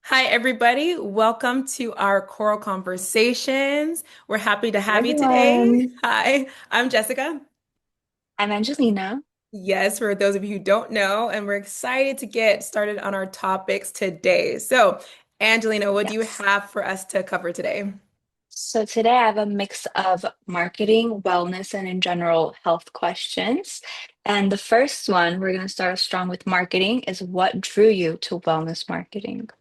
Hi, everybody. Welcome to our Choral Conversations. We're happy to Hi, have you today. everyone. Hi, I'm Jessica. I'm Angelina. Yes, for those of you who don't know, and we're excited to get started on our topics today. So, Angelina, what do you Yes. have for us to cover today? So today I have a mix of marketing, wellness, and in general health questions. And the first one, we're going to start strong with marketing, is what drew you to wellness marketing?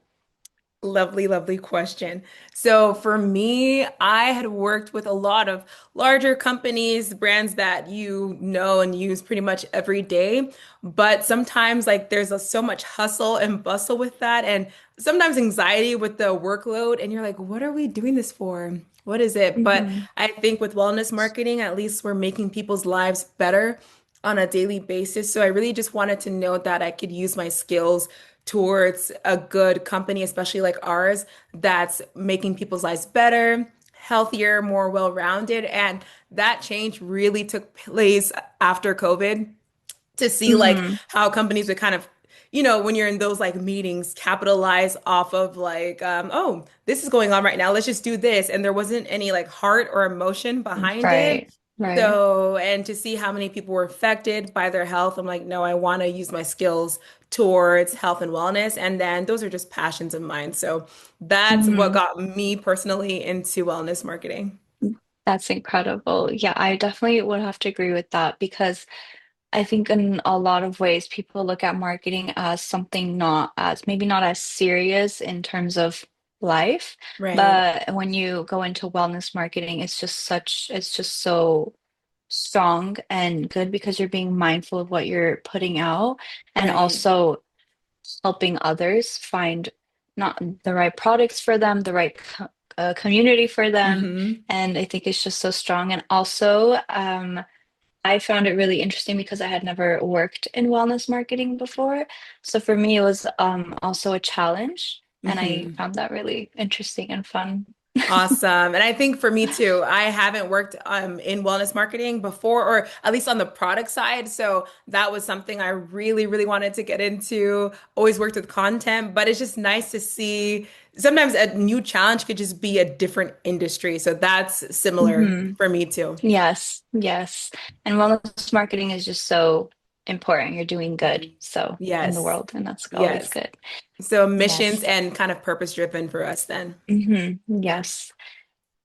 Lovely, lovely question. So for me, I had worked with a lot of larger companies, brands that you know and use pretty much every day. But sometimes like so much hustle and bustle with that, and sometimes anxiety with the workload. And you're like, what are we doing this for? What is it? But Hmm. I think with wellness marketing, at least we're making people's lives better on a daily basis. So I really just wanted to know that I could use my skills towards a good company, especially like ours, that's making people's lives better, healthier, more well-rounded. And that change really took place after COVID to see like Hmm. how companies would kind of when you're in those like meetings, capitalize off of like, oh, this is going on right now. Let's just do this. And there wasn't any like heart or emotion behind it. Right, right. So, and to see how many people were affected by their health, I'm like, no, I want to use my skills towards health and wellness. And then those are just passions of mine. So that's what Hmm. got me personally into wellness marketing. That's incredible. Yeah, I definitely would have to agree with that because I think in a lot of ways, people look at marketing as something not as maybe not as serious in terms of life. Right. But when you go into wellness marketing, it's just so strong and good because you're being mindful of what you're putting out and Right. also helping others find not the right products for them, the right community for them. Hmm. And I think it's just so strong. And also, I found it really interesting because I had never worked in wellness marketing before. So for me, it was also a challenge, and I Hmm. found that really interesting and fun. Awesome. And I think for me too, I haven't worked in wellness marketing before, or at least on the product side. So that was something I really, really wanted to get into. Always worked with content, but it's just nice to see sometimes a new challenge could just be a different industry. So that's similar Hmm. for me too. Yes, yes. And wellness marketing is just so important. You're doing good, Mhm. so in the Yes. world, and that's always Yes. good. So missions Yes. and kind of purpose driven for us then. Yes.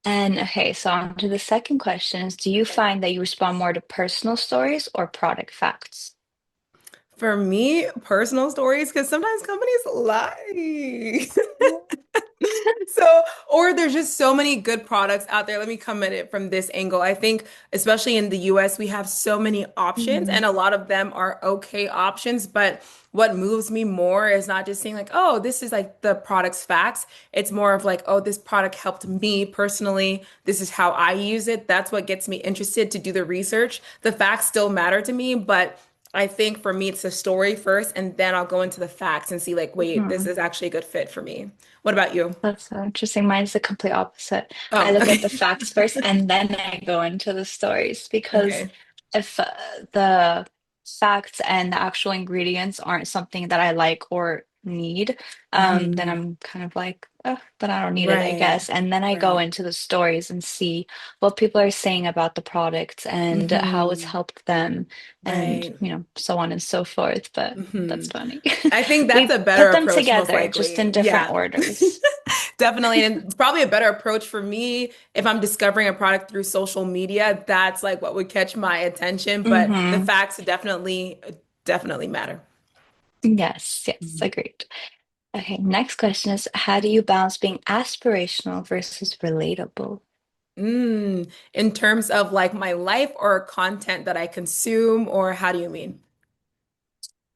And okay, so on to the second question is, do you find that you respond more to personal stories or product facts? For me, personal stories, because sometimes companies lie. So, or there's just so many good products out there. Let me come at it from this angle. I think, especially in the US, we have so many options, Mhm. and a lot of them are okay options. But what moves me more is not just saying, like, oh, this is like the product's facts. It's more of like, oh, this product helped me personally. This is how I use it. That's what gets me interested to do the research. The facts still matter to me, but I think for me, it's the story first, and then I'll go into the facts and see, like, wait, this Mhm. is actually a good fit for me. What about you? That's so interesting. Mine's the complete opposite. I Oh, look at the okay. facts first and then I go into the stories because Okay. if the facts and the actual ingredients aren't something that I like or need, then Mhm. I'm kind of like, oh, then I don't need it, I Right. guess. And then I go Right. into the stories and see what people are saying about the product and how it's Hmm. helped them and, Right. so on and so forth. But Hmm. that's funny. I think that's We a better put them approach, most together just in likely. different Yeah. orders. Definitely. And it's probably a better approach for me if I'm discovering a product through social media. That's like what would catch my attention. But the Hmm. facts definitely matter. Yes, yes, agreed. Okay, next question is, how do you balance being aspirational versus relatable? In terms of like my life or content that I consume, or how do you mean?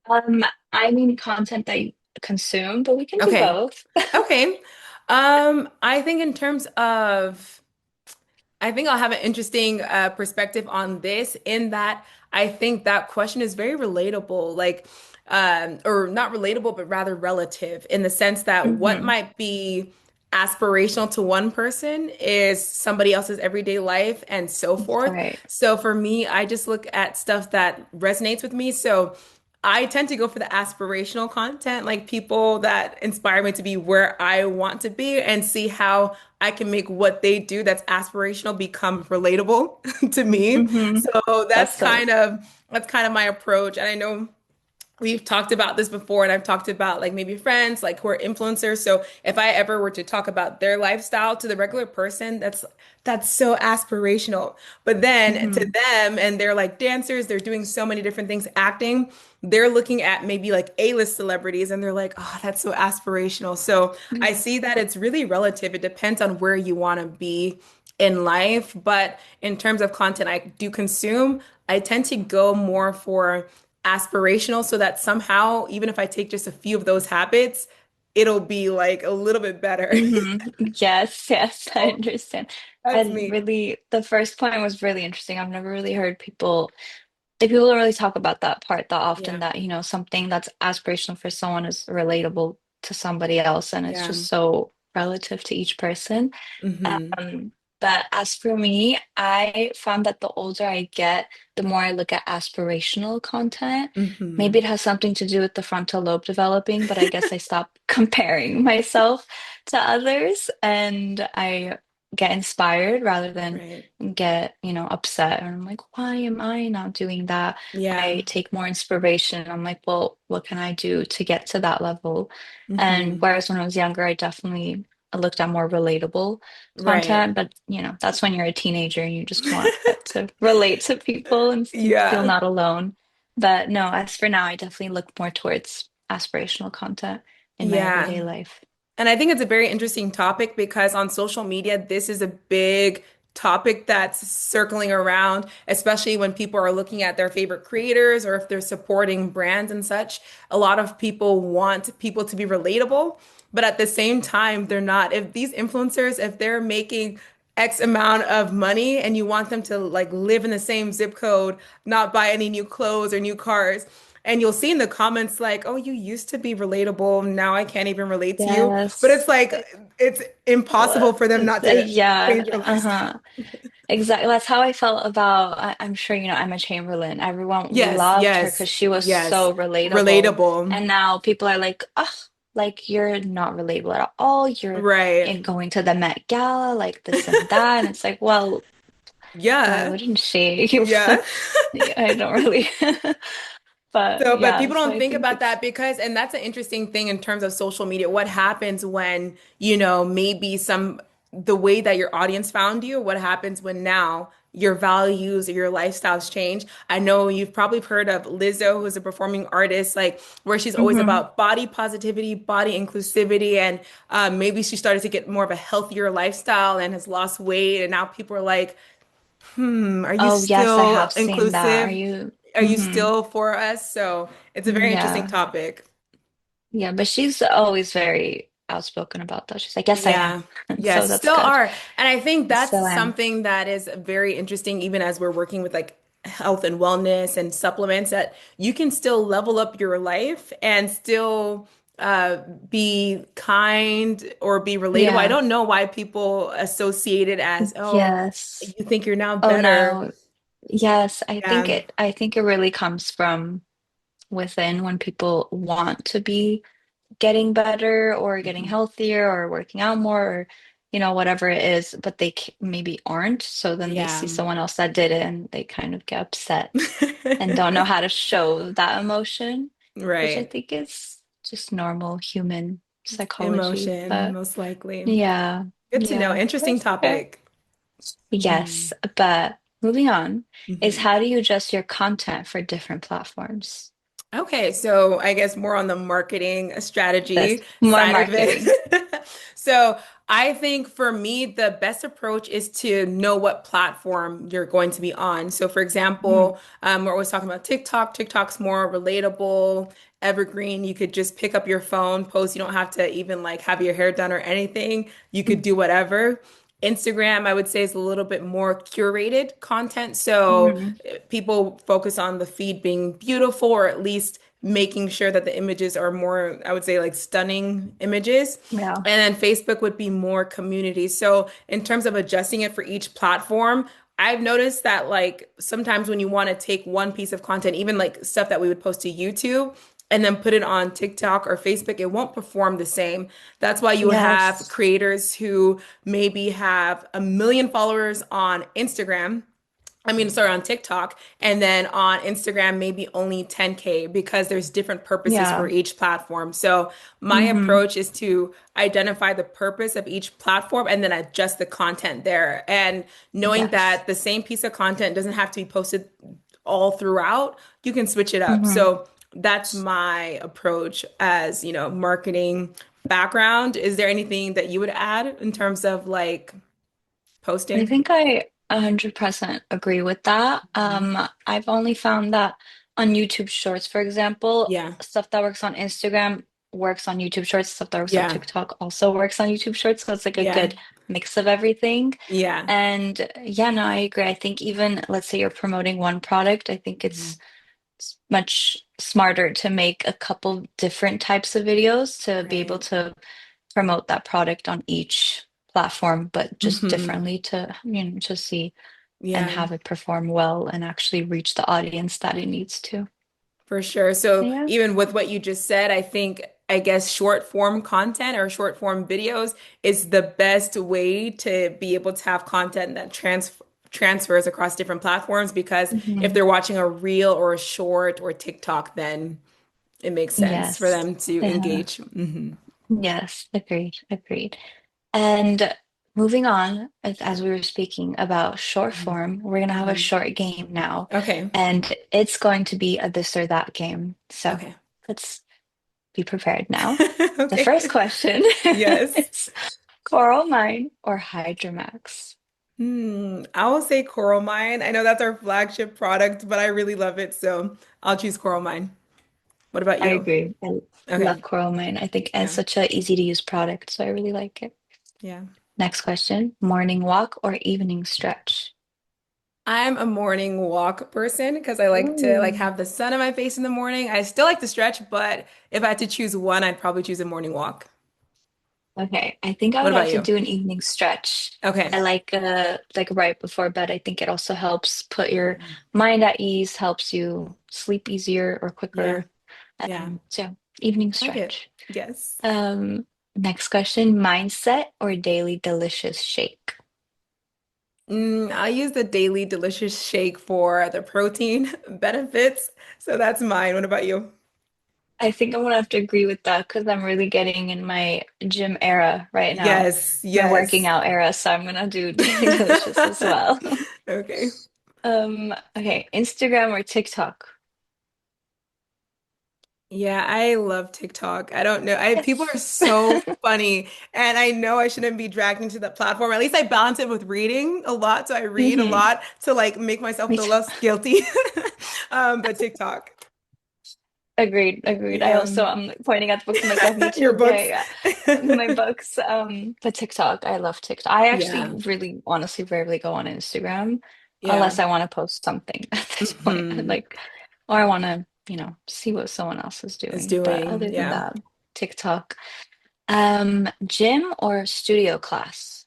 Um, I mean content that you consume, but we can do Okay. both. Okay. I think in terms of I think I'll have an interesting perspective on this in that I think that question is very relatable, like, or not relatable, but rather relative in the sense that what Hmm. might be aspirational to one person is somebody else's everyday life and so forth. Right. So for me, I just look at stuff that resonates with me. So I tend to go for the aspirational content, like people that inspire me to be where I want to be and see how I can make what they do that's aspirational become relatable to me. Hmm. So That's so. that's kind of my approach. And I know we've talked about this before, and I've talked about like maybe friends like who are influencers. So if I ever were to talk about their lifestyle to the regular person, that's so aspirational. But then to Hmm. them, and they're like dancers, they're doing so many different things, acting, they're looking at maybe like A-list celebrities and they're like, oh, that's so aspirational. So I see that it's really relative. It depends on where you want to be in life. But in terms of content I do consume, I tend to go more for aspirational so that somehow, even if I take just a few of those habits, it'll be like a little bit better. Hmm. Yes, yes, I understand. That's And me. really, the first point was really interesting. I've never really heard people don't really talk about that part that often, Yeah. that, something that's aspirational for someone is relatable to somebody else. And it's Yeah. just so relative to each person. Hmm. Um, but as for me, I found that the older I get, the more I look at aspirational content. Maybe Hmm. it has something to do with the frontal lobe developing, but I guess I stopped comparing myself to others and I get inspired rather than Right. get, upset. And I'm like, why am I not doing that? I Yeah. take more inspiration. I'm like, well, what can I do to get to that level? And Hmm. whereas when I was younger, I looked at more relatable Right. content, but that's when you're a teenager and you just want it to relate to people and feel Yeah. not alone. But no, as for now, I definitely look more towards aspirational content in my Yeah. everyday life. And I think it's a very interesting topic because on social media, this is a big topic that's circling around, especially when people are looking at their favorite creators or if they're supporting brands and such. A lot of people want people to be relatable, but at the same time, they're not. If these influencers, if they're making X amount of money and you want them to like live in the same zip code, not buy any new clothes or new cars, and you'll see in the comments like, "Oh, you used to be relatable. Now I can't even relate to you." But it's Yes. like it's impossible for them not to Yeah, change their lifestyle. uh-huh. Exactly. That's how I felt about, I'm sure Emma Chamberlain. Everyone Yes, loved her yes, because she was yes. so relatable. Relatable. And now people are like, oh, like you're not relatable at all. You're Right. in going to the Met Gala, like this and that. And it's like, well, why Yeah. wouldn't she? Yeah. I don't really. But So, but yeah, people so don't I think think about it's, that because, and that's an interesting thing in terms of social media. What happens when, maybe the way that your audience found you, what happens when now your values or your lifestyles change? I know you've probably heard of Lizzo, who's a performing artist, like where she's always hmm. about body positivity, body inclusivity, and maybe she started to get more of a healthier lifestyle and has lost weight. And now people are like, are you Oh, yes, I still have seen that. Are inclusive? you? Are you Hmm. still for us? So it's a very interesting Yeah. topic. Yeah, but she's always very outspoken about that. She's like, yes, I am. Yeah. So Yes, that's still good. are. And I think I that's still am. something that is very interesting, even as we're working with like health and wellness and supplements, that you can still level up your life and still uh, be kind or be relatable. I Yeah. don't know why people associate it as, oh, Yes. you think you're now Oh, better. now, yes, Yeah. I think it really comes from within when people want to be getting better or getting Mhm. healthier or working out more or whatever it is, but they maybe aren't. So then they Yeah. see someone else that did it and they kind of get upset and don't know how to show that emotion, which I Right. think is just normal human psychology. Emotion, But most likely. yeah, Good to know. yeah, Interesting that's okay. topic. Yes, Mm. but moving on is Mhm. how do you adjust your content for different platforms? Okay, so I guess more on the marketing This strategy more side of marketing. it. So I think for me, the best approach is to know what platform you're going to be on. So for Mhm. example, we're always talking about TikTok. TikTok's more relatable, evergreen. You could just pick up your phone, post. You don't have to even like have your hair done or anything. You could do whatever. Instagram, I would say, is a little bit more curated content. So Mhm. people focus on the feed being beautiful or at least making sure that the images are more, I would say, like stunning images. Yeah. And then Facebook would be more community. So in terms of adjusting it for each platform, I've noticed that like sometimes when you want to take one piece of content, even like stuff that we would post to YouTube and then put it on TikTok or Facebook, it won't perform the same. That's why you have Yes. creators who maybe have 1 million followers on Instagram. I mean, sorry, on TikTok, and then on Instagram, maybe only 10K because there's different purposes for Yeah. each platform. So my Mm-hmm. approach is to identify the purpose of each platform and then adjust the content there. And knowing Yes. that the same piece of content doesn't have to be posted all throughout, you can switch it up. Mm-hmm. So that's my approach as, marketing background. Is there anything that you would add in terms of like I posting? think I 100% agree with that. Mhm. I've only found that on YouTube Shorts, for example, Yeah. stuff that works on Instagram works on YouTube Shorts, stuff that works on Yeah. TikTok also works on YouTube Shorts. So it's like a Yeah. good mix of everything. Yeah. And yeah, no, I agree. I think even let's say you're promoting one product, I think Mhm. it's much smarter to make a couple different types of videos to be able Right. to promote that product on each platform, but just Hmm. differently to, to see and Yeah, have it perform well and actually reach the audience that it needs to. for sure. So Yeah. even with what you just said, I guess short form content or short form videos is the best way to be able to have content that transfers across different platforms because if Mhm. they're watching a reel or a short or TikTok, then it makes sense for Yes. them to Yeah. engage. Hmm. Yes. Agreed. Agreed. And moving on, as we were speaking about short form, we're going to have a Hmm. short game now, Okay. and it's going to be a this or that game. So Okay. let's be prepared now. The Okay. first question Yes. is Coral Mine or Hydromax? I will say Coral Mine. I know that's our flagship product, but I really love it, so I'll choose Coral Mine. What about I you? agree. I Okay. love Coral Mine. I think it's Yeah. such a easy to use product, so I really like it. Yeah. Next question, morning walk or evening stretch? I'm a morning walk person because I like to like Ooh. have the sun on my face in the morning. I still like to stretch, but if I had to choose one, I'd probably choose a morning walk. Okay, I think I What would have about to you? do an evening stretch. I Okay. like right before bed. I think it also helps put your mind at ease, helps you sleep easier or Yeah. quicker. Yeah. So evening I like it. stretch. Yes. Next question, mindset or daily delicious shake? I use the Daily Delicious Shake for the protein benefits. So that's mine. What about you? I think I'm gonna have to agree with that because I'm really getting in my gym era right now, Yes. my working Yes. out era. So I'm gonna do daily delicious as well. Okay. Okay, Instagram or TikTok? Yeah, I love TikTok. I don't know. People are Yes. so funny, and I know I shouldn't be dragged into that platform. At least I balance it with reading a lot, so I read a Hmm. lot to like make myself Me feel too. less guilty. But TikTok, Agreed, agreed. I yeah, also am pointing at the books. I'm like, yeah, me your too. Yeah, books, yeah. My books. But TikTok, I love TikTok. I actually yeah, really honestly rarely go on Instagram yeah, unless I want to post something at this point. hmm Like, or I want to, see what someone else is is doing. But doing, other than yeah. that, TikTok. Gym or studio class?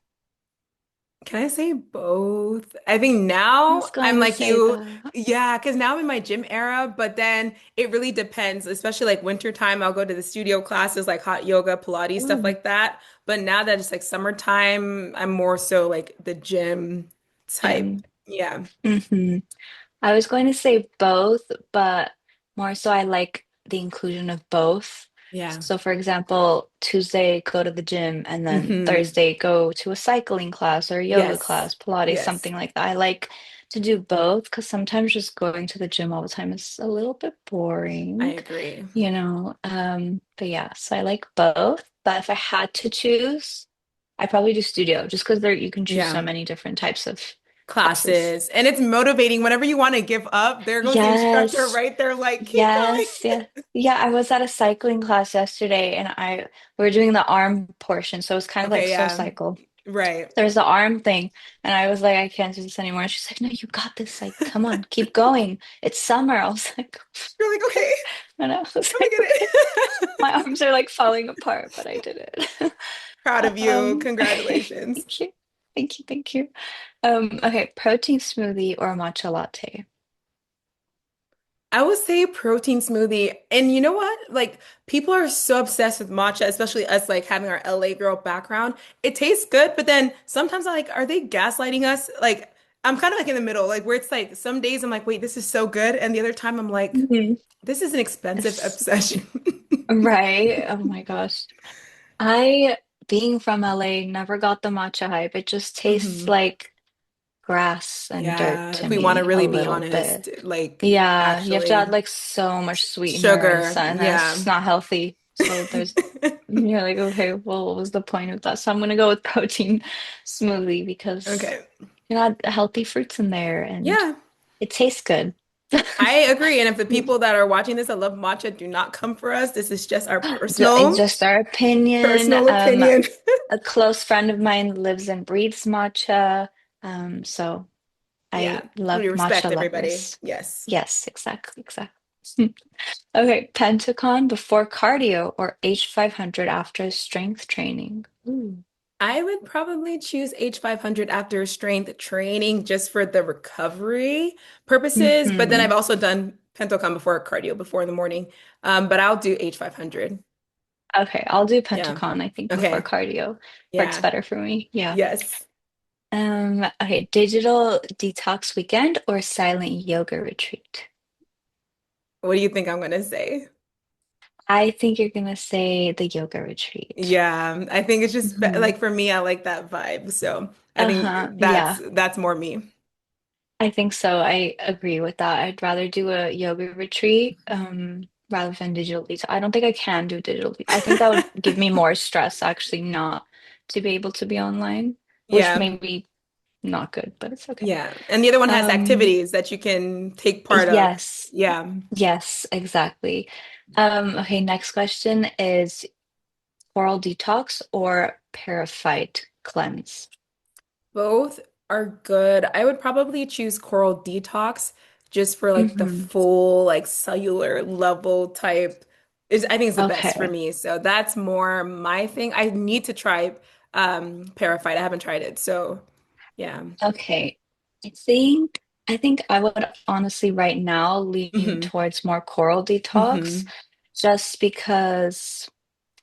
Can I say both? I think I now was going I'm to like say you. that. Yeah, because now I'm in my gym era, but then it really depends, especially like winter time, I'll go to the studio classes like hot yoga, Pilates, stuff Ooh, like that. But now that it's like summertime, I'm more so like the gym type. gym. Yeah. Hmm. I was going to say both, but more so I like the inclusion of both. Yeah. So, for example, Tuesday, go to the gym, and then Hmm. Thursday, go to a cycling class or yoga Yes. class, Pilates, Yes. something like that. I like to do both because sometimes just going to the gym all the time is a little bit I boring, agree. But yeah, so I like both. But if I had to choose, I probably do studio just because there you can choose so Yeah. many different types of classes. Classes. And it's motivating whenever you want to give up. There goes the instructor Yes. right there, like, keep going. Yes, yeah. Yeah, I was at a cycling class yesterday and we were doing the arm portion, so it was kind of like Okay, Soul yeah. Cycle. Right. There's the arm thing, and I was like, I can't do this anymore. And she's like, No, you got this. Like, come on, keep going. It's summer. I was like, You're like, okay, and I was let me like, get okay. it. My arms are like falling apart, but I did it. Proud of you. Um, Congratulations. thank you. Thank you, thank you. Okay, protein smoothie or matcha latte? I would say protein smoothie. And you know what? Like people are so obsessed with matcha, especially us like having our LA girl background. It tastes good, but then sometimes I'm like, are they gaslighting us? Like I'm kind of like in the middle, like where it's like some days I'm like, wait, this is so good. And the other time I'm like, Mhm. this is an expensive It's obsession. right. Oh my gosh. I, being from LA, never got the matcha hype. It just tastes hmm like grass and dirt Yeah, to if we want to me a really be little bit. honest, like Yeah, you have to add actually like so much sweetener and sugar. stuff, and then it's Yeah. just not healthy. So there's, you're like, okay, well, what was the point of that? So I'm gonna go with protein smoothie because Okay. you add healthy fruits in there and Yeah. it tastes good. I agree. And if the people that are watching this that love matcha do not come for us, this is just our It's personal, just our opinion. personal opinion. A close friend of mine lives and breathes matcha. So Yeah, I love we respect matcha everybody. lovers. Yes. Yes, exactly, exactly. Okay, Pentacon before cardio or H500 after strength training. Ooh. I would probably choose H500 after strength training just for the recovery purposes. But then Hmm. I've also done Pentocon before cardio before in the morning. But I'll do H500. Okay, I'll do Yeah. Pentacon, I think, before Okay. cardio. Works Yeah. better for me. Yeah. Yes. Okay, digital detox weekend or silent yoga retreat? What do you think I'm gonna say? I think you're gonna say the yoga retreat. Yeah, I think it's just Hmm. like for me, I like that vibe. So I think Uh-huh. Yeah, that's more me. I think so. I agree with that. I'd rather do a yoga retreat, rather than digital detox. I don't think I can do digital detox. I think that would give me more stress actually not to be able to be online, which Yeah. may be not good, but it's okay. Yeah. And the other one has Um, activities that you can take part of. yes, Yeah. yes, exactly. Okay, next question is oral detox or purified cleanse? Both are good. I would probably choose Coral Detox just for like the Hmm. full like cellular level type. Is I think it's the best for Okay. me. So that's more my thing. I need to try Purified. I haven't tried it. So yeah. Okay. I think I think I would honestly right now lean hmm towards more coral detox hmm just because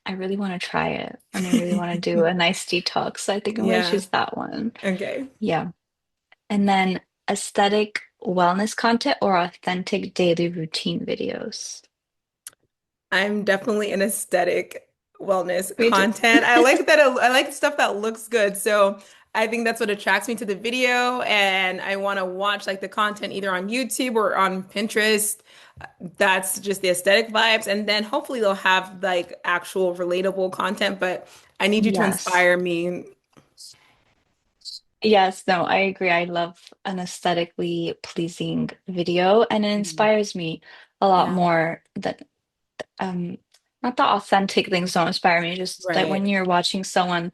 I really want to try it and I really want to do a nice detox. So I think I'm going to Yeah. choose that one. Okay. Yeah. And then aesthetic wellness content or authentic daily routine videos. I'm definitely an aesthetic wellness Me too. content. I like that. I like stuff that looks good. So I think that's what attracts me to the video. And I want to watch like the content either on YouTube or on Pinterest. That's just the aesthetic vibes. And then hopefully they'll have like actual relatable content. But I need you to Yes. inspire me. Yes, no, I agree. I love an aesthetically pleasing video and it Mhm. inspires me a lot Yeah. more than um not the authentic things don't inspire me, just that when Right. you're watching someone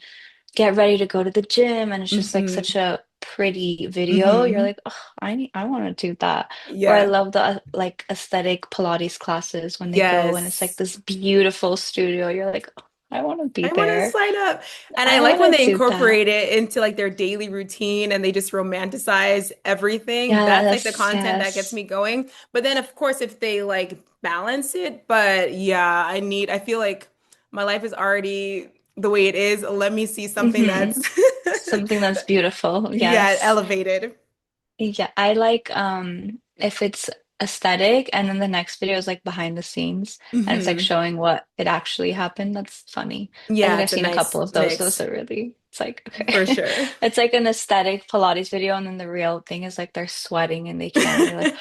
get ready to go to the gym and it's just like hmm such a pretty video, you're hmm like, oh, I want to do that. Or I Yeah. love the like aesthetic Pilates classes when they go and it's like Yes. this beautiful studio. You're like, oh, I want to be I want to there. sign up. And I I like want when to they do that. incorporate it into like their daily routine and they just romanticize everything. That's like the Yes, content that gets yes. me going. But then of course if they like balance it, but yeah, I feel like my life is already the way it is. Let me see something Hmm. that's Something that's beautiful. yeah, Yes. elevated. Yeah, I like if it's aesthetic and then the next video is like behind the scenes and it's like hmm showing what it actually happened. That's funny. I think Yeah, I've it's a seen a couple nice of those. Those mix are really, it's like, for okay. sure. It's like an aesthetic Pilates video and then the real thing is like they're sweating and they can't. You're like,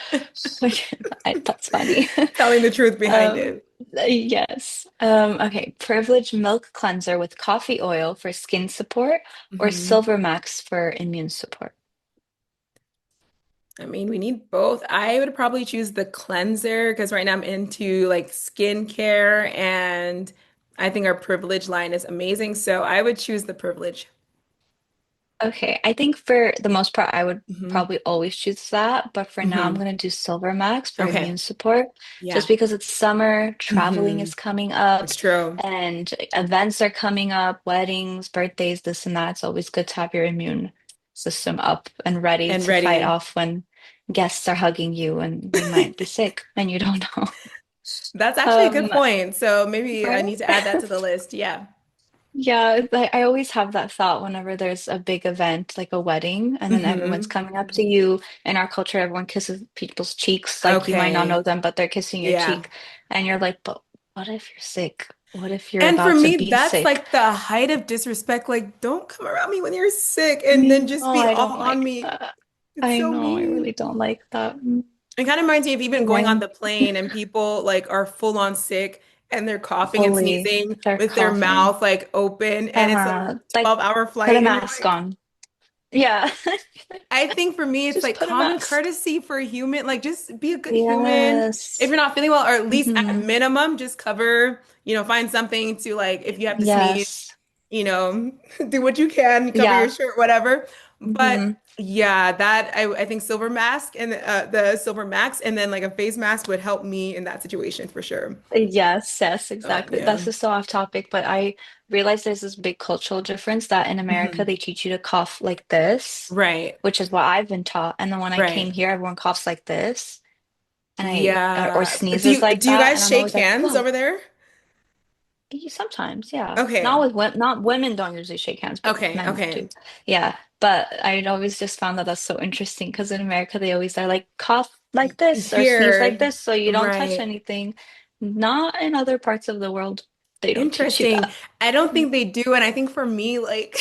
that's funny. Telling the truth behind Um, it. yes. Okay. Privilege milk cleanser with coffee oil for skin support or hmm Silver Max for immune support. I mean, we need both. I would probably choose the cleanser because right now I'm into like skincare and I think our privilege line is amazing. So I would choose the privilege. Okay, I think for the most part, I would hmm probably always choose that. But for now, I'm hmm going to do Silver Max for Okay. immune support, just Yeah. because it's summer, traveling hmm is coming up, It's true. and events are coming up, weddings, birthdays, this and that. It's always good to have your immune system up and ready and to fight ready. off when guests are hugging you and you might be sick and you don't know. That's actually a good Um, point. So maybe I right? need to add that to the list. Yeah. Yeah, I always have that thought whenever there's a big event like a wedding and then everyone's Hmm. coming up to you. In our culture, everyone kisses people's cheeks, like you might not know Okay. them, but they're kissing your Yeah. cheek. And you're like, but what if you're sick? What if you're And for about to me, be that's sick? like the height of disrespect. Like, don't come around me when you're sick and I then just know be I all don't on like me. that. It's I so know I really mean. don't like that. It kind of reminds me of even going on When the plane and people like are full on sick and they're coughing and fully sneezing they're with their coughing. mouth like open and it's a Like 12-hour put a flight and you're mask like, on. Yeah. I think for me, it's Just like put a common mask. courtesy for a human. Like, just be a good human. If Yes. you're not feeling well, or at least at Hmm. minimum, just cover, find something to like, if you have to sneeze, Yes. do what you can, cover your Yeah. shirt, whatever. But Hmm. yeah, I think silver mask and the silver max, and then like a face mask would help me in that situation for sure. Yes, yes, exactly. That's Yeah. just so off topic, but I realized there's this big cultural difference that in America Hmm. they teach you to cough like this, Right. which is what I've been taught. And then when I came Right. here, everyone coughs like this, and or Yeah. Do sneezes you like do you that, and guys I'm shake always like, hands whoa. over there? Sometimes, yeah. Not Okay. with not women don't usually shake hands, but Okay. men Okay. do. Yeah. But I'd always just found that that's so interesting because in America they always are like cough like this or sneeze like Here, this so you don't touch right. anything. Not in other parts of the world. They don't teach you Interesting. that. I don't think they do. And I think for me, like,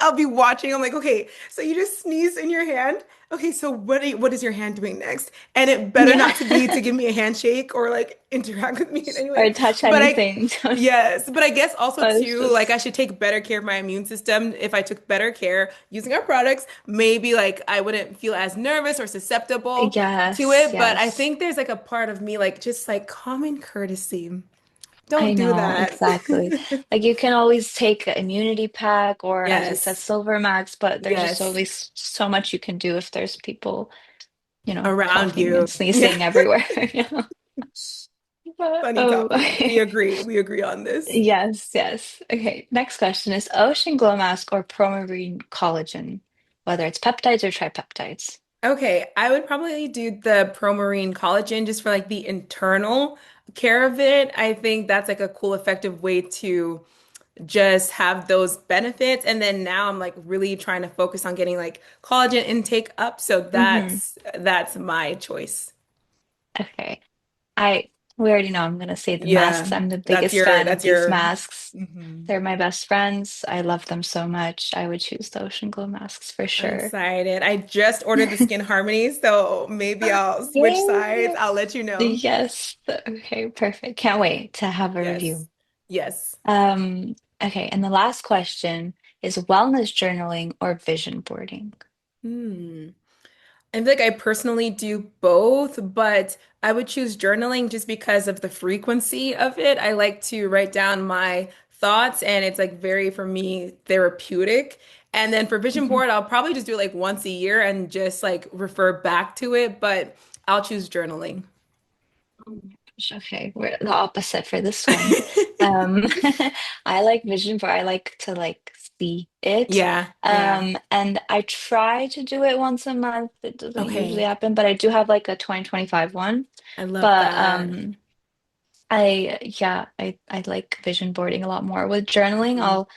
I'll be watching. I'm like, okay, so you just sneeze in your hand. Okay, so what is your hand doing next? And it better Yeah. not to be to give me a handshake or like interact with me in any way. Or touch But anything. yes, but I guess also But it's too, like I just should take better care of my immune system. If I took better care using our products, maybe like I wouldn't feel as nervous or susceptible to yes, it. But I yes. think there's like a part of me, like just like common courtesy. I Don't do know, that. exactly. Like you can always take an immunity pack or as you said, Yes. Silver Max, but there's just Yes. always so much you can do if there's people, Around coughing you. and Yeah. sneezing everywhere. But, Funny topic. We agree. We agree on this. yes, yes. Okay, next question is Ocean Glow Mask or Promarine Collagen, whether it's peptides or tripeptides. Okay, I would probably do the Promarine collagen just for like the internal care of it. I think that's like a cool, effective way to just have those benefits. And then now I'm like really trying to focus on getting like collagen intake up. So Hmm. that's my choice. Okay. I we already know I'm gonna say the Yeah, masks. I'm the biggest fan of that's these your masks. mhm. They're my best friends. I love them so much. I would choose the Ocean Glow masks for I'm sure. excited. I just ordered the Skin Harmony, so maybe I'll switch sides. Yay! I'll let you know. Yes. Okay, perfect. Can't wait to have a Yes. review. Yes. Okay, and the last question is wellness journaling or vision boarding? Hmm. I feel like I personally do both, but I would choose journaling just because of the frequency of it. I like to write down my thoughts, and it's like very, for me, therapeutic. And then for vision Mhm. board, I'll probably just do it like once a year and just like refer back to it, but I'll choose journaling. Oh my gosh, okay, we're the opposite for this one. Um, I like vision board. I like to like see it. Yeah, yeah. And I try to do it once a month. It doesn't usually Okay. happen, but I do have like a 2025 one. I love But that. I like vision boarding a lot more. With journaling, Mhm. I'll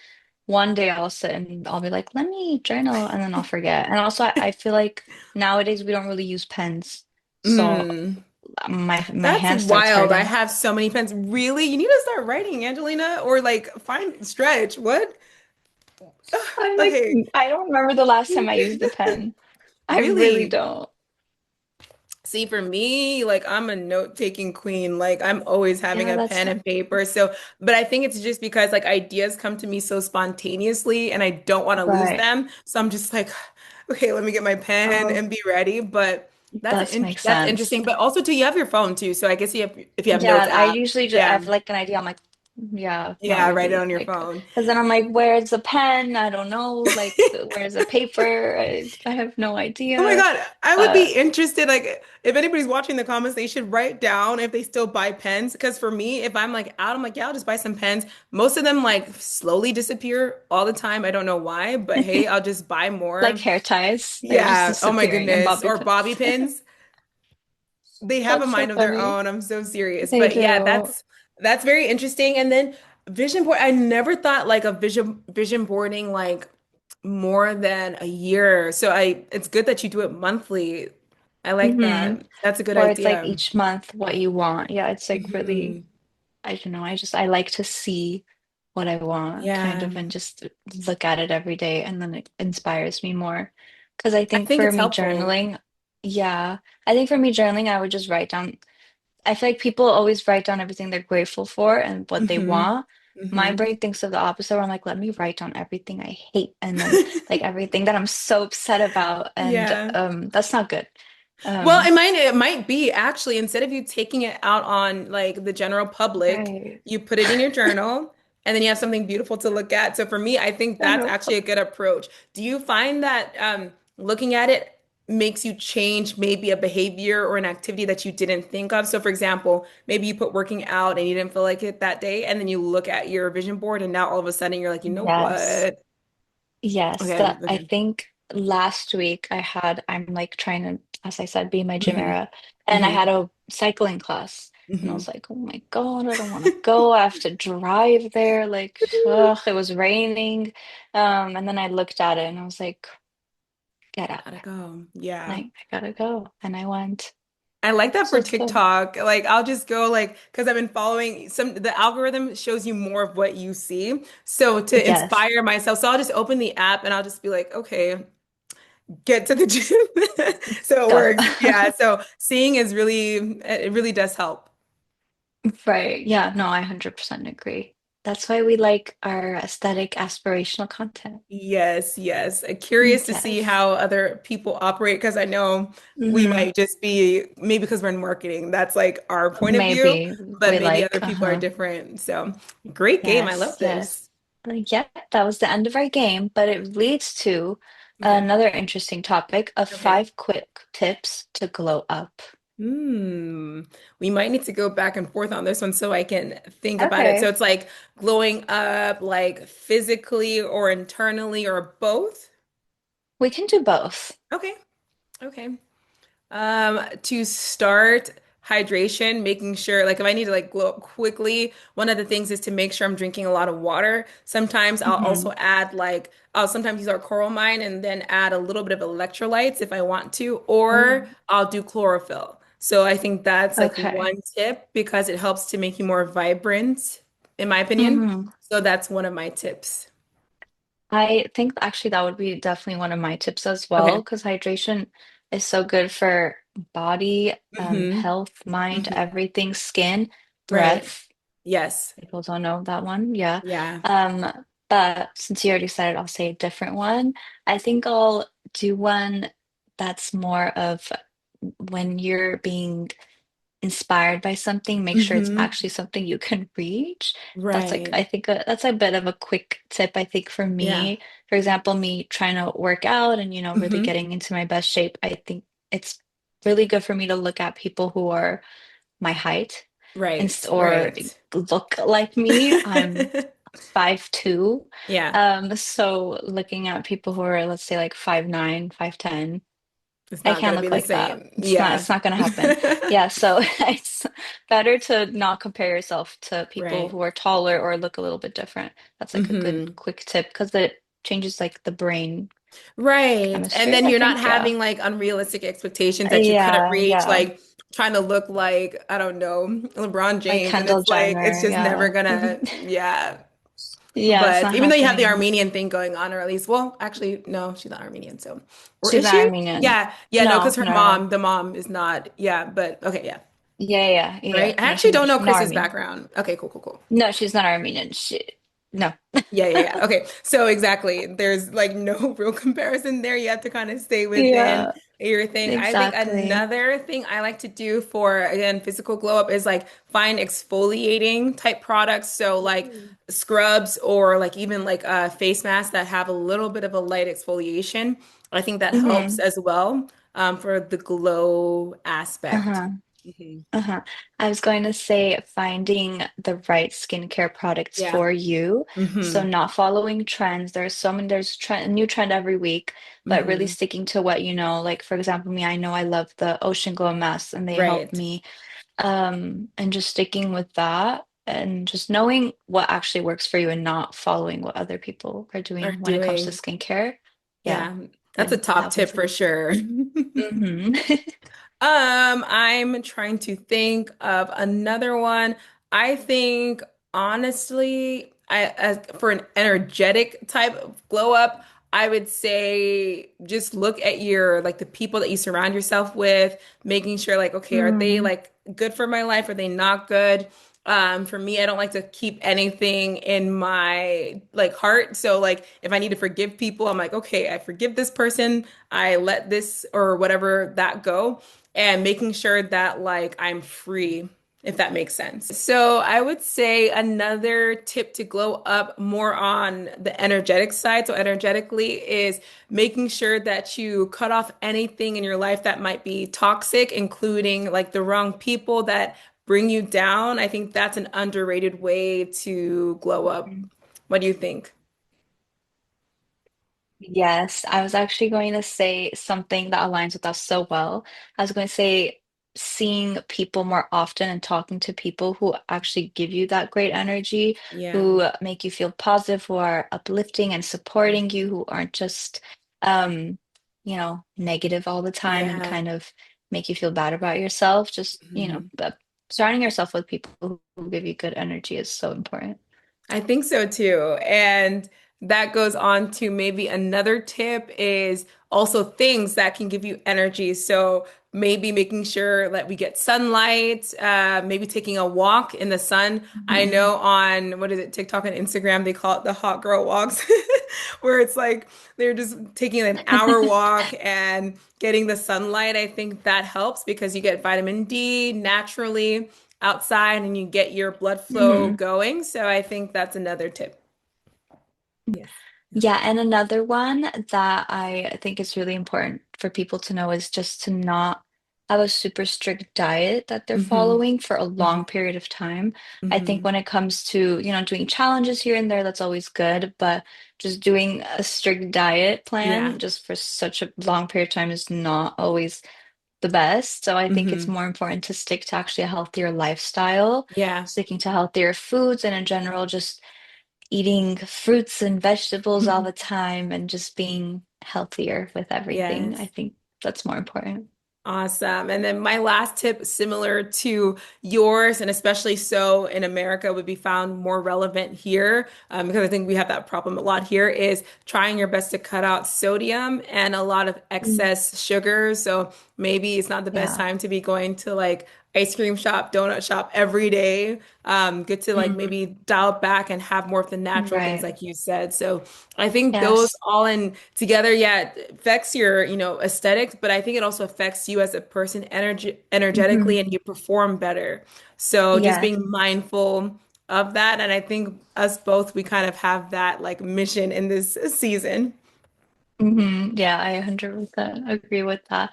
one day I'll sit and I'll be like, let me journal, and then I'll forget. And also I feel like nowadays we don't really use pens. So Mm. my That's hand starts wild. I hurting. have so many pens. Really? You need to start writing, Angelina, or like find stretch. What? I'm like, Okay. I don't remember the last time I used a pen. I really Really? don't. See, for me, like I'm a note-taking queen. Like I'm always having Yeah, a that's pen not. and paper. So, but I think it's just because like ideas come to me so spontaneously and I don't want to lose Right. them. So I'm just like, okay, let me get my pen Oh, and be ready. But that makes that's sense. interesting. But also too, you have your phone too. So I guess you have if you have Yeah, notes I app. usually just I have Yeah. like an idea. I'm like, Yeah, not Yeah, write it really. on your Like, phone. because then I'm like, where's the pen? I don't know. Like, where's the paper? I have no Oh my idea. God, I would be But interested. Like, if anybody's watching the comments, they should write down if they still buy pens. Because for me, if I'm like out, I'm like, yeah, I'll just buy some pens. Most of them like slowly disappear all the time. I don't know why, but hey, I'll just buy like more. hair ties, they're just Yeah. Oh my disappearing and goodness. bobby Or bobby pins. pins. They have a That's so mind of their funny. own. I'm so serious. They But yeah, do. that's very interesting. And then vision board, I never thought like a vision boarding like more than a year. So I it's good that you do it monthly. I like Hmm. that. That's a good Or it's like idea. each month what you want. Yeah, it's like really, Hmm. I don't know. I like to see what I want kind Yeah. of and just look at it every day and then it inspires me more. Because I I think think for it's me helpful. journaling, yeah, I think for me journaling, I would just write down. I feel like people always write down everything they're grateful for and what they Hmm. want. My Hmm. brain thinks of the opposite, where I'm like, let me write down everything I hate and then like everything that I'm so upset about. And Yeah. that's not good. Well, Um, it might be actually instead of you taking it out on like the general public, right. you put it in your journal and then you have something beautiful to look at. So for me, I think that's actually a good approach. Do you find that looking at it makes you change maybe a behavior or an activity that you didn't think of? So for example, maybe you put working out and you didn't feel like it that day, and then you look at your vision board and now all of a sudden you're like, you know Yes. what? Yes, Okay, that I okay. think last week I'm like trying to, as I said, be my gym Hmm. era. And I Hmm. had a cycling class. And I Hmm. was like, oh my God, I don't want to go. I have to drive there. Like, ugh, it was raining. And then I looked at it and I was like, get up. Gotta go. Yeah. Like, I gotta go. And I went. I like that So for it's good. TikTok. Like I'll just go like because I've been following the algorithm shows you more of what you see. So to Yes, inspire myself, so I'll just open the app and I'll just be like, okay, get to the gym. So it go. works. Yeah. So seeing is really it really does help. Right. Yeah, no, I 100% agree. That's why we like our aesthetic aspirational content. Yes, yes. Curious to see Yes. how other people operate because I know we Hmm. might just be maybe because we're in marketing, that's like our point of view, Maybe but we maybe like, other people are uh-huh. different. So great game. I Yes, love yes. this. Yeah, that was the end of our game, but it leads to Okay. another interesting topic of Okay. 5 quick tips to glow up. Hmm. We might need to go back and forth on this one so I can think about it. So Okay. it's like glowing up, like physically or internally or both. We can do both. Okay. Okay. To start hydration, making sure like if I need to like glow up quickly, one of the things is to make sure I'm drinking a lot of water. Sometimes I'll Hmm. also add like I'll sometimes use our coral mine and then add a little bit of electrolytes if I want to, or Ooh. I'll do chlorophyll. So I think that's like Okay. one tip because it helps to make you more vibrant, in my opinion. Hmm. So that's one of my tips. I think actually that would be definitely one of my tips as well, Okay. because hydration is so good for body, Hmm. health, mind, Hmm. everything, skin, Right. breath. Yes. People don't know that one. Yeah. Yeah. But since you already said it, I'll say a different one. I think I'll do one that's more of when you're being inspired by something, make sure it's Hmm. actually something you can reach. That's like, Right. I think that's a bit of a quick tip, I think, for Yeah. me. For example, me trying to work out and, really Hmm. getting into my best shape. I think it's really good for me to look at people who are my height and Right, or right. look like me. I'm 5'2". Yeah, So looking at people who are, let's say, like 5'9", 5'10", it's I not can't gonna be look the like that. same. It's not, Yeah. it's not gonna happen. Yeah, so it's better to not compare yourself to people Right. who are taller or look a little bit different. That's like a good Hmm. quick tip because it changes like the brain Right. And chemistry, then I you're not think. Yeah. having like unrealistic expectations that you couldn't Yeah, reach, yeah. like trying to look like, I don't know, LeBron Like James. And Kendall it's like, it's Jenner, just never yeah. gonna, yeah. Yeah, it's But not even though you have the happening. Armenian thing going on, or at least, well, actually, no, she's not Armenian. So, or She's is not she? Armenian. Yeah. Yeah, no, because No, her no, no. mom, the mom is not, yeah, but okay, yeah. Yeah, yeah, yeah, Right. yeah. I No, actually don't know she's not Chris's Armenian. background. Okay, cool, cool, cool. No, she's not Armenian. No. Yeah, yeah, yeah. Okay. So exactly. There's like no real comparison there. You have to kind of stay within Yeah, your thing. I think exactly. another thing I like to do for, again, physical glow up is like find exfoliating type products. So like Mm. scrubs or like even like face masks that have a little bit of a light exfoliation. I think that helps Hmm. as well for the glow aspect. Uh-huh. Mhm. Uh-huh. I was going to say finding the right skincare products Yeah. for you. So Hmm. not following trends. There's so many, there's a new trend every week, but really Hmm. sticking to what you know. Like for example, me, I know I love the Ocean Glow masks and they help Right. me. And just sticking with that and just knowing what actually works for you and not following what other people are Are doing when it comes to doing. skincare. Yeah, Yeah, that's a would top that would tip for be. sure. Hmm. I'm trying to think of another one. I think honestly, as for an energetic type of glow up, I would say just look at your like the people that you surround yourself with, making sure like, okay, are they Mm, like good for my life? Are they not good? For me, I don't like to keep anything in my like heart. So like if I need to forgive people, I'm like, okay, I forgive this person. I let this or whatever that go and making sure that like I'm free, if that makes sense. So I would say another tip to glow up more on the energetic side, so energetically, is making sure that you cut off anything in your life that might be toxic, including like the wrong people that bring you down. I think that's an underrated way to glow up. mhm. What do you think? Yes, I was actually going to say something that aligns with us so well. I was going to say seeing people more often and talking to people who actually give you that great energy, Yeah. who make you feel positive, who are uplifting and supporting you, who aren't just um, negative all the time and Yeah. kind of make you feel bad about yourself. Just, Mhm. but surrounding yourself with people who give you good energy is so important. I think so too. And that goes on to maybe another tip is also things that can give you energy. So maybe making sure that we get sunlight, maybe taking a walk in the sun. I Mhm. know on what is it, TikTok and Instagram, they call it the hot girl walks, where it's like they're just taking an hour walk and getting the sunlight. I think that helps because you get vitamin D naturally outside and you get your blood flow Mhm. going. So I think that's another tip. Yes. Yeah, and another one that I think is really important for people to know is just to not have a super strict diet that they're Hmm. following for a long Hmm. period of time. I think Hmm. when it comes to, doing challenges here and there, that's always good, but just doing a strict diet Yeah. plan just for such a long period of time is not always the best. So I think it's Hmm. more important to stick to actually a healthier lifestyle, Yeah. sticking to healthier foods, and in general, just eating fruits and vegetables all the time and just being healthier with everything. I Yes. think that's more important. Awesome. And then my last tip, similar to yours, and especially so in America, would be found more relevant here because I think we have that problem a lot here, is trying your best to cut out sodium and a lot of Mm. excess sugar. So maybe it's not the best Yeah. time to be going to like ice cream shop, donut shop every day. Good to like Mm. maybe dial back and have more of the natural things Right. like you said. So I think those Yes. all in together, yeah, it affects your, aesthetics, but I think it also affects you as a person Hmm. energetically and you perform better. So just Yes. being mindful of that. And I think us both, we kind of have that like mission in this season. Yeah, I 100% agree with that.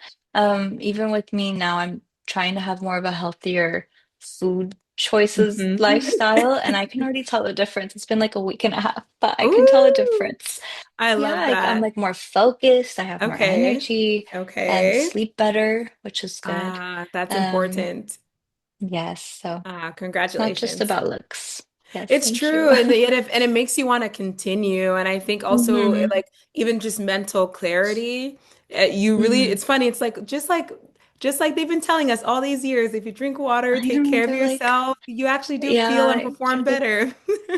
Even with me now, I'm trying to have more of a healthier food choices Hmm. lifestyle, and I can already tell the difference. It's been like a week and a half, but I can tell the Ooh, difference. I Yeah, love I'm that. like more focused, I have more Okay. energy, and Okay. sleep better, which is good. That's Um, important. yes, so Congratulations. it's not just about looks. Yes, It's thank you. true, and it makes you want to continue. And I think also Hmm. like even just mental clarity, you really Hmm. it's funny. It's like just like they've been telling us all these years, if you drink water, I take know, care of they're like, yourself, you actually do feel and yeah, perform better.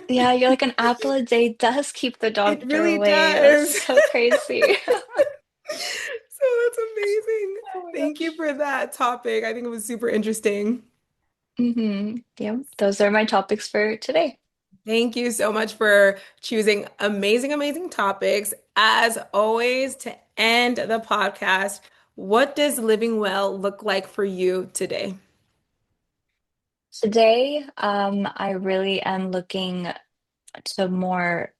yeah, you're like an apple a day does keep the It doctor really away. That's does. so crazy. So that's amazing. Oh my Thank you gosh. for that topic. I think it was super interesting. Yeah, those are my topics for today. Thank you so much for choosing amazing, amazing topics. As always, to end the podcast, what does living well look like for you today? Today, I really am looking to more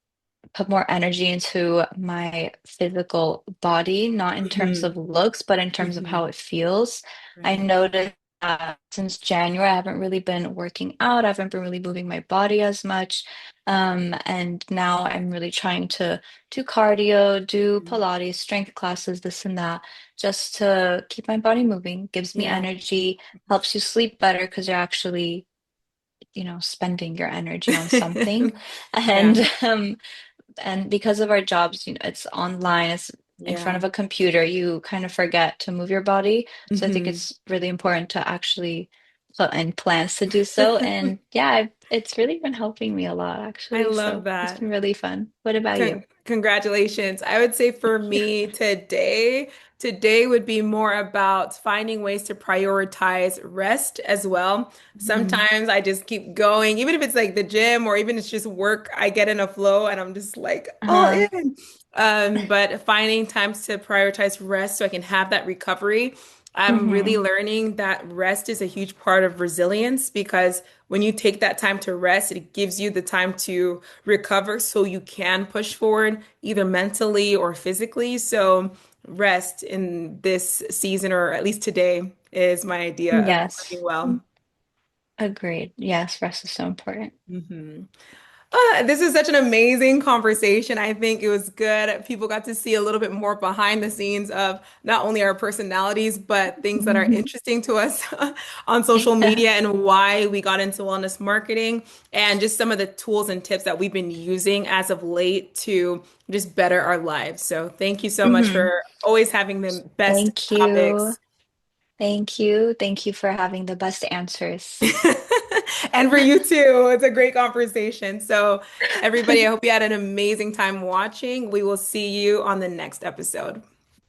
put more energy into my physical body, not in terms Hmm. of looks, but in terms of Hmm. how it feels. I Right. noticed that since January, I haven't really been working out. I haven't been really moving my body as much. And now I'm really trying to do cardio, do Mhm. Pilates, strength classes, this and that, just to keep my body moving. Gives me Yeah. energy, helps you sleep better because you're actually, spending your energy on something. Yeah. And and because of our jobs, it's online, it's in front Yeah. of a computer, you kind of forget to move your body. So I think Hmm. it's really important to actually put in plans to do so. And yeah, it's really been helping me a lot, I actually. love So it's that. been really fun. What about you? Congratulations. I would say for Thank you. me today would be more about finding ways to prioritize rest as well. Mhm. Sometimes I just keep going, even if it's like the gym or even it's just work, I get in a flow and I'm just like all Uh-huh. in. But finding times to prioritize rest so I can have that recovery. I'm really Hmm. learning that rest is a huge part of resilience because when you take that time to rest, it gives you the time to recover so you can push forward either mentally or physically. So, rest in this season, or at least today, is my idea of Yes. living well. Agreed. Yes, rest is so important. Mhm. This is such an amazing conversation. I think it was good. People got to see a little bit more behind the scenes of not only our personalities, but things that are Mhm. interesting to us on social media and why we got into wellness marketing and just some of the tools and tips that we've been using as of late to just better our lives. So thank you so much Hmm. for always having the best Thank you. topics. Thank you. Thank you for having the best answers. And for you too. It's a great conversation. So, everybody, I hope you had an amazing time watching. We will see you on the next episode.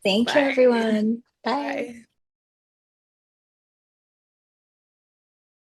Thank you, Bye. everyone. Bye. Bye.